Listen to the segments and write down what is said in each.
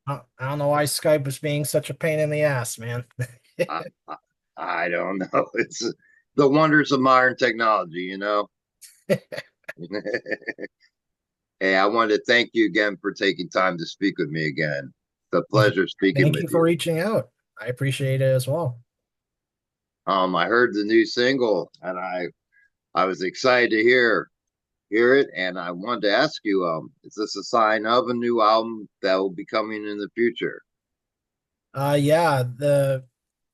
I don't know why Skype was being such a pain in the ass, man. I, I, I don't know. It's the wonders of modern technology, you know. Hey, I wanted to thank you again for taking time to speak with me again. It's a pleasure speaking Thank with you for you. reaching out. I appreciate it as well. I heard the new single, and I was excited to hear it, and I wanted to ask you, is this a sign of a new album that will be coming in the future? Yeah, the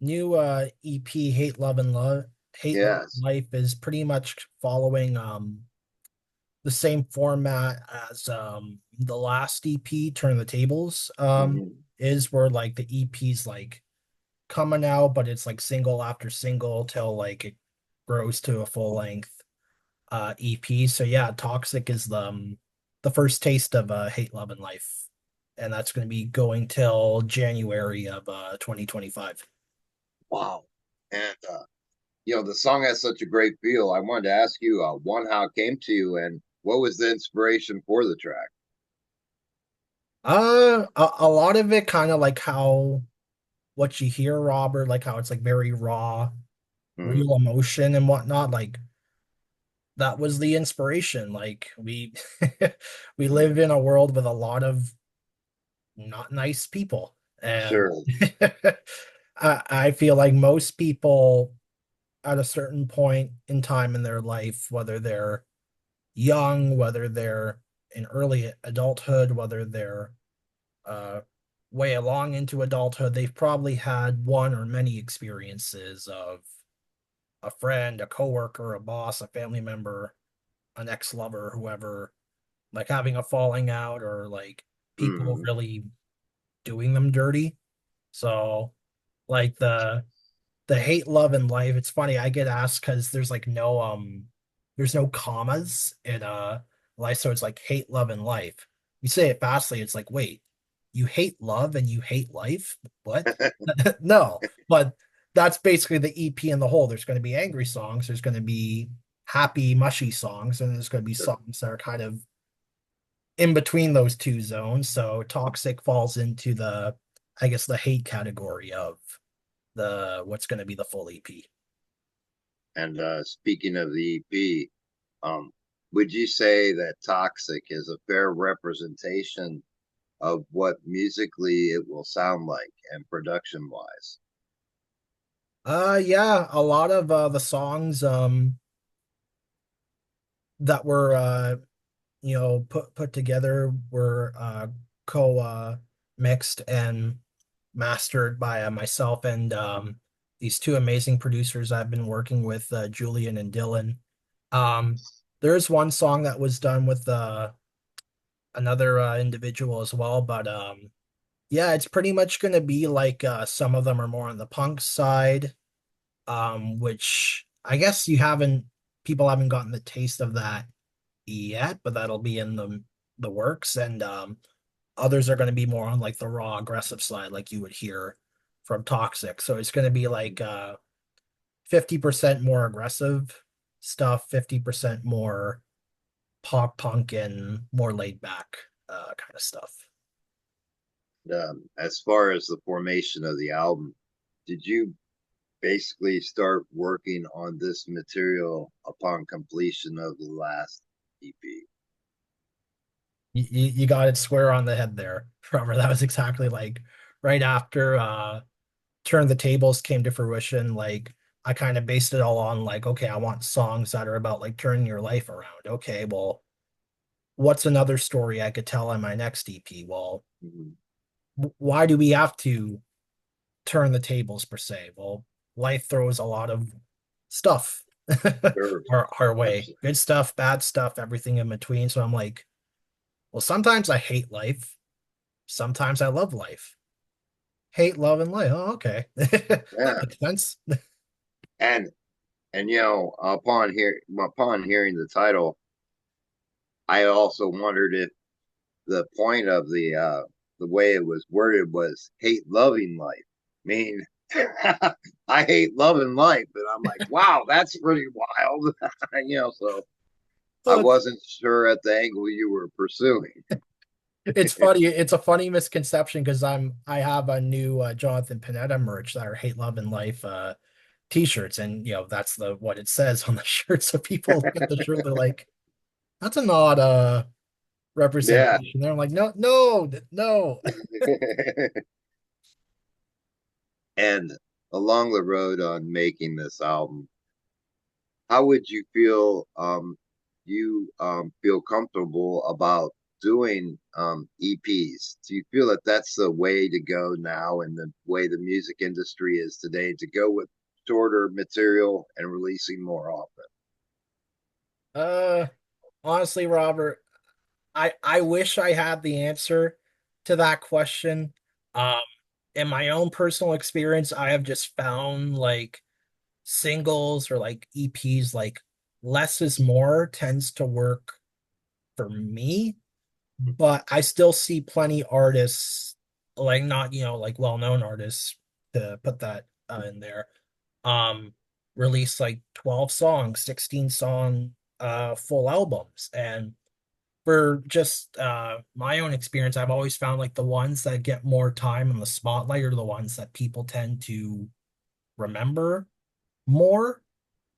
new EP Hate Love and Yes. Life is pretty much following the same format as the last EP, Turn the Tables, Mhm. is where like the EP's like coming out, but it's like single after single till like it grows to a full length EP. So yeah, Toxic is the first taste of Hate, Love, and Life. And that's going to be going till January of 2025. Wow. And the song has such a great feel. I wanted to ask you, one, how it came to you, and what was the inspiration for the track? A lot of it kind of like how what you hear, Robert, like how it's like very raw, Hmm. real emotion and whatnot. Like that was the inspiration. Like we we live in a world with a lot of not nice people. And Sure. I feel like most people at a certain point in time in their life, whether they're young, whether they're in early adulthood, whether they're uh, way along into adulthood, they've probably had one or many experiences of a friend, a coworker, a boss, a family member, an ex-lover, whoever, like having a falling out or like people Hmm. really doing them dirty. So like the hate, love, and life. It's funny. I get asked because there's no commas in life, so it's like hate, love, and life. You say it fastly, it's like, wait, you hate love and you hate life? What? No, but that's basically the EP in the whole. There's going to be angry songs, there's going to be happy, mushy songs, and there's going to be songs that are kind of in between those two zones. So toxic falls into I guess, the hate category of the what's going to be the full EP. And speaking of the EP, um, would you say that Toxic is a fair representation of what musically it will sound like and production wise? Yeah, a lot of the songs that were put together were co mixed and mastered by myself and these two amazing producers I've been working with, Julian and Dylan. Um, there's one song that was done with another individual as well, but yeah, it's pretty much going to be like some of them are more on the punk side, which I guess people haven't gotten the taste of that yet, but that'll be in the works. And others are going to be more on like the raw aggressive side, like you would hear from Toxic. So it's going to be like 50% more aggressive stuff, 50% more pop punk and more laid back kind of stuff. As far as the formation of the album, did you basically start working on this material upon completion of the last EP? You got it square on the head there, Trevor. That was exactly like right after Turn the Tables came to fruition. Like I kind of based it all on like, okay, I want songs that are about like turning your life around. Okay, well, what's another story I could tell on my next EP? Well, Mm-hmm. why do we have to turn the tables per se? Well, life throws a lot of stuff Sure. our way. Absolutely. Good stuff, bad stuff, everything in between. So I'm like, well, sometimes I hate life. Sometimes I love life. Hate, love, and life. Oh, okay. That Yeah. makes sense. And upon hearing the title, I also wondered if the point of the way it was worded was hate loving life. I mean, I hate loving life, and I'm like, wow, that's pretty wild. So I Well, wasn't sure at the angle you were pursuing. It's funny. It's a funny misconception because I have a new Jonathan Panetta merch that are Hate, Love, and Life t-shirts, and that's the what it says on the shirt. So people look at the shirt, they're like, "That's an odd Yeah. representation." They're like, "No, no, no." And along the road on making this album, how would you feel you feel comfortable about doing EPs? Do you feel that that's the way to go now and the way the music industry is today to go with shorter material and releasing more often? Uh, Honestly, Robert, I wish I had the answer to that question. Um, in my own personal experience, I have just found like singles or like EPs, like less is more tends to work for me, but I still see plenty artists, like not, like well-known artists to put that in there, um, release like 12 songs, 16 song full albums. And for just my own experience, I've always found like the ones that get more time in the spotlight are the ones that people tend to remember more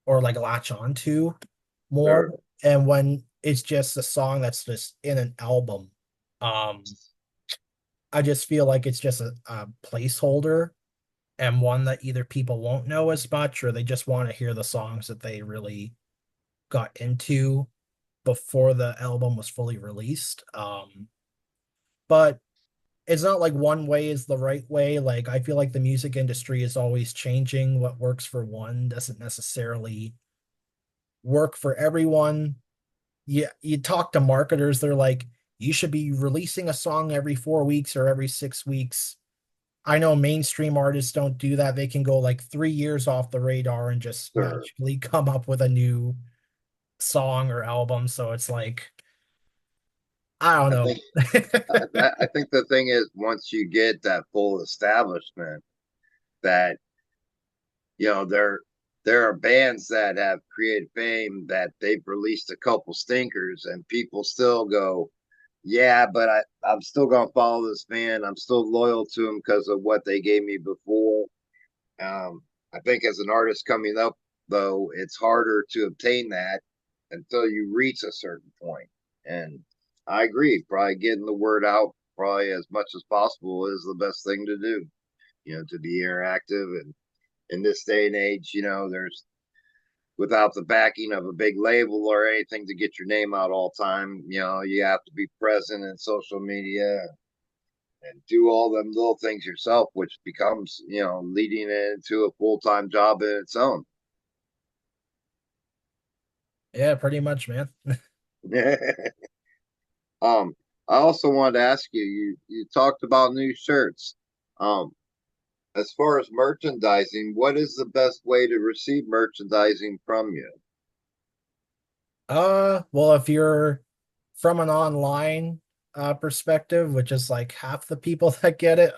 or like latch on to more. Sure. And when it's just a song that's just in an album, I just feel like it's just a placeholder and one that either people won't know as much or they just want to hear the songs that they really got into before the album was fully released. But it's not like one way is the right way. Like I feel like the music industry is always changing. What works for one doesn't necessarily work for everyone. You talk to marketers, they're like, you should be releasing a song every 4 weeks or every 6 weeks. I know mainstream artists don't do that. They can go like 3 years off the radar and just Sure. magically come up with a new song or album. So it's like, I don't I know. think I think the thing is once you get that full establishment that there are bands that have created fame that they've released a couple stinkers and people still go, yeah, but I'm still gonna follow this band. I'm still loyal to them because of what they gave me before. I think as an artist coming up, though, it's harder to obtain that until you reach a certain point. And I agree, probably getting the word out probably as much as possible is the best thing to do. To be interactive and in this day and age, there's without the backing of a big label or anything to get your name out all time, you have to be present in social media and do all them little things yourself, which becomes, leading it into a full-time job in its own. Yeah, pretty much, man. um, I also wanted to ask you, you talked about new shirts. Um, as far as merchandising, what is the best way to receive merchandising from you? Well, if you're from an online perspective, which is like half the people that get it,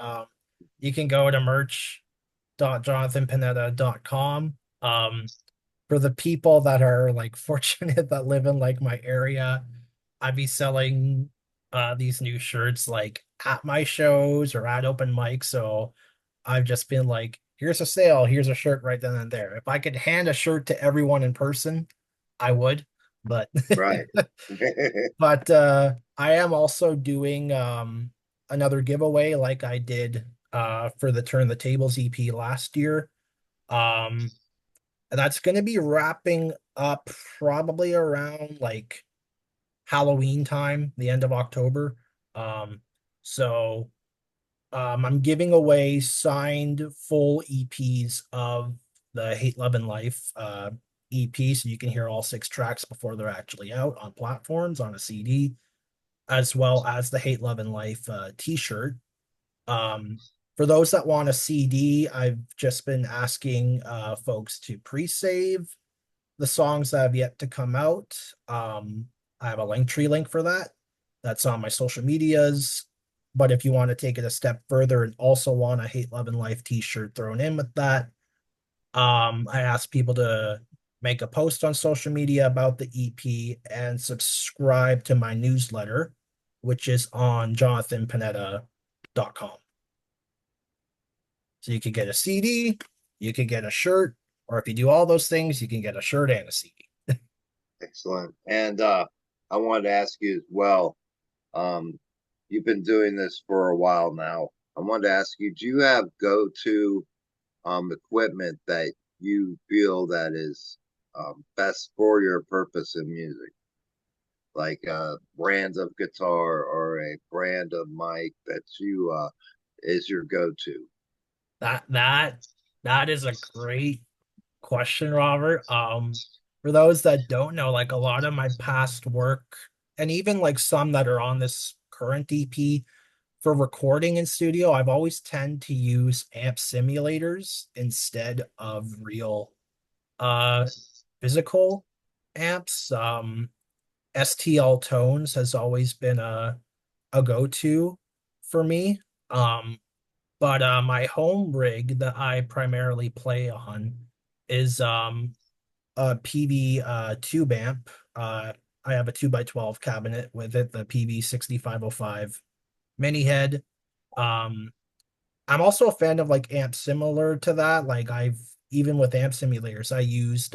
you can go to merch.jonathanpanetta.com. For the people that are like fortunate that live in like my area, I'd be selling these new shirts like at my shows or at open mic. So I've just been like, here's a sale, here's a shirt right then and there. If I could hand a shirt to everyone in person, I would. But Right. but I am also doing another giveaway like I did for the Turn the Tables EP last year. Um that's going to be wrapping up probably around like Halloween time, the end of October. Um, so I'm giving away signed full EPs of the Hate, Love, and Life EP, so you can hear all 6 tracks before they're actually out on platforms on a CD, as well as the Hate, Love, and Life T-shirt. Um, for those that want a CD, I've just been asking folks to pre-save the songs that have yet to come out. I have a link for that. That's on my social medias. But if you want to take it a step further and also want a Hate, Love, and Life t-shirt thrown in with that, I ask people to make a post on social media about the EP and subscribe to my newsletter. which is on jonathanpanetta.com. So you could get a CD, you could get a shirt, or if you do all those things, you can get a shirt and a CD. Excellent. And I wanted to ask you as well. Um, you've been doing this for a while now. I wanted to ask you, do you have go-to equipment that you feel that is best for your purpose in music? Like brands of guitar or a brand of mic that you is your go-to? That that that is a great question, Robert. For those that don't know, like a lot of my past work, and even like some that are on this current EP for recording in studio, I've always tend to use amp simulators instead of real uh physical amps. STL Tones has always been a go-to for me. But my home rig that I primarily play on is a PV tube amp. I have a 2x12 cabinet with it, the PV 6505 mini head. Um, I'm also a fan of like amps similar to that. Like I've even with amp simulators, I used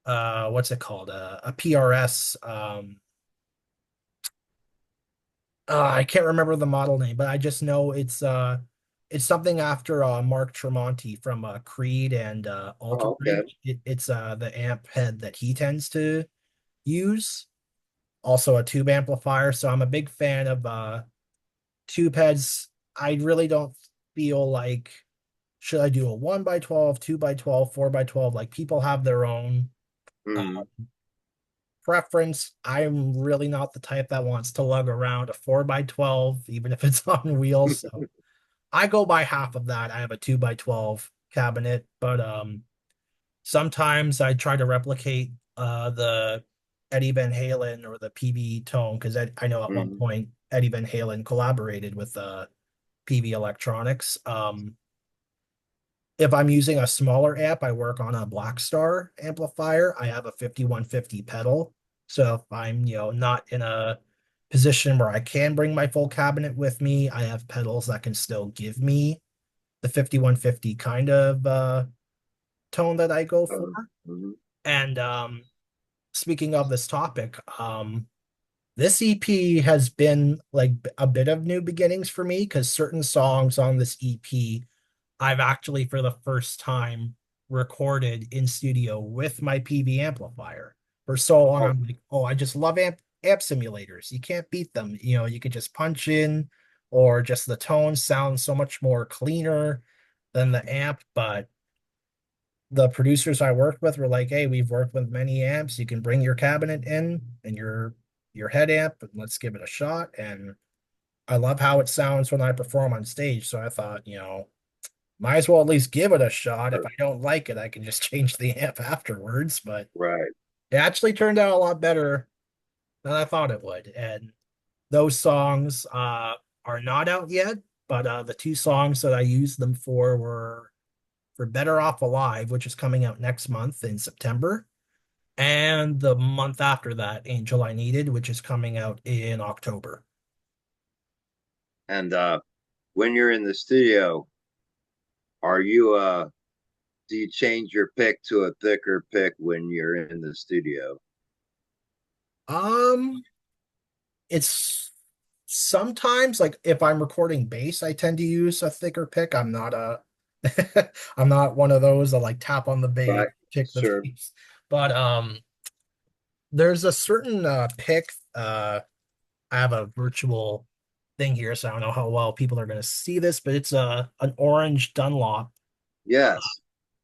what's it called? A PRS. I can't remember the model name, but I just know it's something after Mark Tremonti from Creed and Alter Oh, okay. Bridge. It's the amp head that he tends to use. Also a tube amplifier, so I'm a big fan of tube heads. I really don't feel like should I do a 1x12, 2x12, 4x12? Like people have their own uh, Mm, preference. I'm really not the type that wants to lug around a 4x12, even if it's on wheels. So I go by half of that. I have a 2x12 cabinet, but sometimes I try to replicate the Eddie Van Halen or the PV tone because I know at one mm, point Eddie Van Halen collaborated with PV Electronics. If I'm using a smaller amp, I work on a Black Star amplifier. I have a 5150 pedal. So if I'm, not in a position where I can bring my full cabinet with me, I have pedals that can still give me the 5150 kind of tone that I go for. mm, And speaking of this topic, this EP has been like a bit of new beginnings for me because certain songs on this EP I've actually for the first time recorded in studio with my PV amplifier. For so long, oh, I'm like, oh, I just love amp simulators. You can't beat them. You could just punch in, or just the tones sound so much more cleaner than the amp. But the producers I worked with were like, hey, we've worked with many amps. You can bring your cabinet in and your head amp, and let's give it a shot. And I love how it sounds when I perform on stage. So I thought, might as well at least give it a shot. If I don't like it, I can just change the amp afterwards. But right. it actually turned out a lot better than I thought it would. And those songs are not out yet, but the two songs that I used them for were for Better Off Alive, which is coming out next month in September, and the month after that, Angel I Needed, which is coming out in October. And when you're in the studio, are you do you change your pick to a thicker pick when you're in the studio? Um, it's sometimes like if I'm recording bass, I tend to use a thicker pick. I'm not a I'm not one of those that like tap on the bass, Right. pick the Sure. bass. But there's a certain pick. I have a virtual thing here, so I don't know how well people are gonna see this, but it's a an orange Dunlop Yes.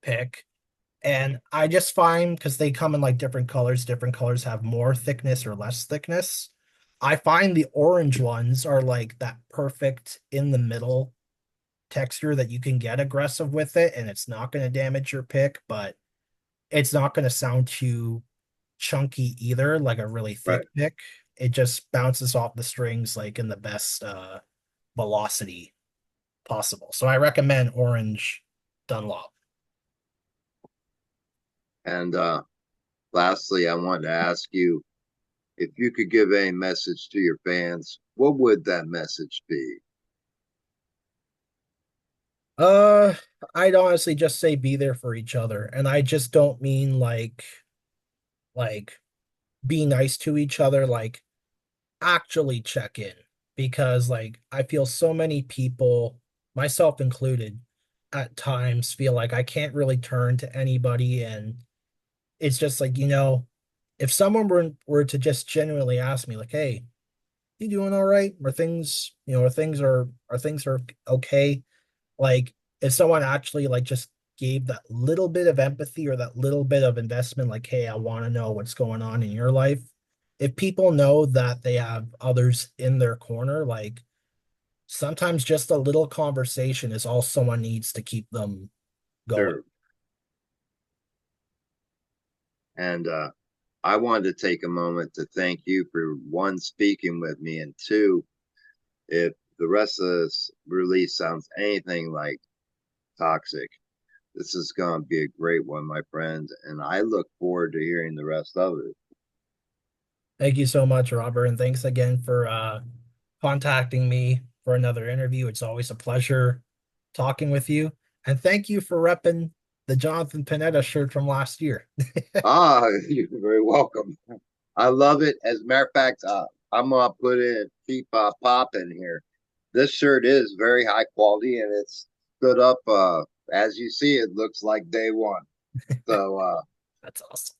pick. And I just find because they come in like different colors have more thickness or less thickness. I find the orange ones are like that perfect in the middle texture that you can get aggressive with it, and it's not going to damage your pick, but it's not going to sound too chunky either, like a really Right. thick pick. It just bounces off the strings like in the best velocity possible. So I recommend orange Dunlop. And lastly, I wanted to ask you, If you could give a message to your fans, what would that message be? Uh, I'd honestly just say be there for each other. And I just don't mean like be nice to each other, like actually check in. Because like I feel so many people, myself included, at times feel like I can't really turn to anybody. And it's just like, if someone were to just genuinely ask me, like, hey, you doing all right? Are things, are things are okay? Like if someone actually like just gave that little bit of empathy or that little bit of investment, like, hey, I want to know what's going on in your life. If people know that they have others in their corner, like sometimes just a little conversation is all someone needs to keep them going. Sure. And I wanted to take a moment to thank you for one, speaking with me, and two, if the rest of this release sounds anything like toxic, this is going to be a great one, my friend. And I look forward to hearing the rest of it. Thank you so much, Robert, and thanks again for contacting me for another interview. It's always a pleasure talking with you. And thank you for repping the Jonathan Panetta shirt from last year. Ah, you're very welcome. I love it. As a matter of fact, I'm going to put in keep pop in here. This shirt is very high quality and it's stood up. As you see, it looks like day one. So, That's awesome.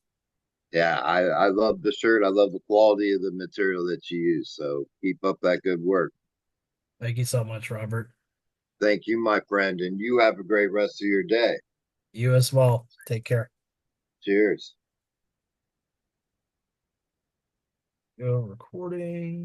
yeah, I love the shirt. I love the quality of the material that you use. So keep up that good work. Thank you so much, Robert. Thank you, my friend, and you have a great rest of your day. You as well. Take care. Cheers. Go recording.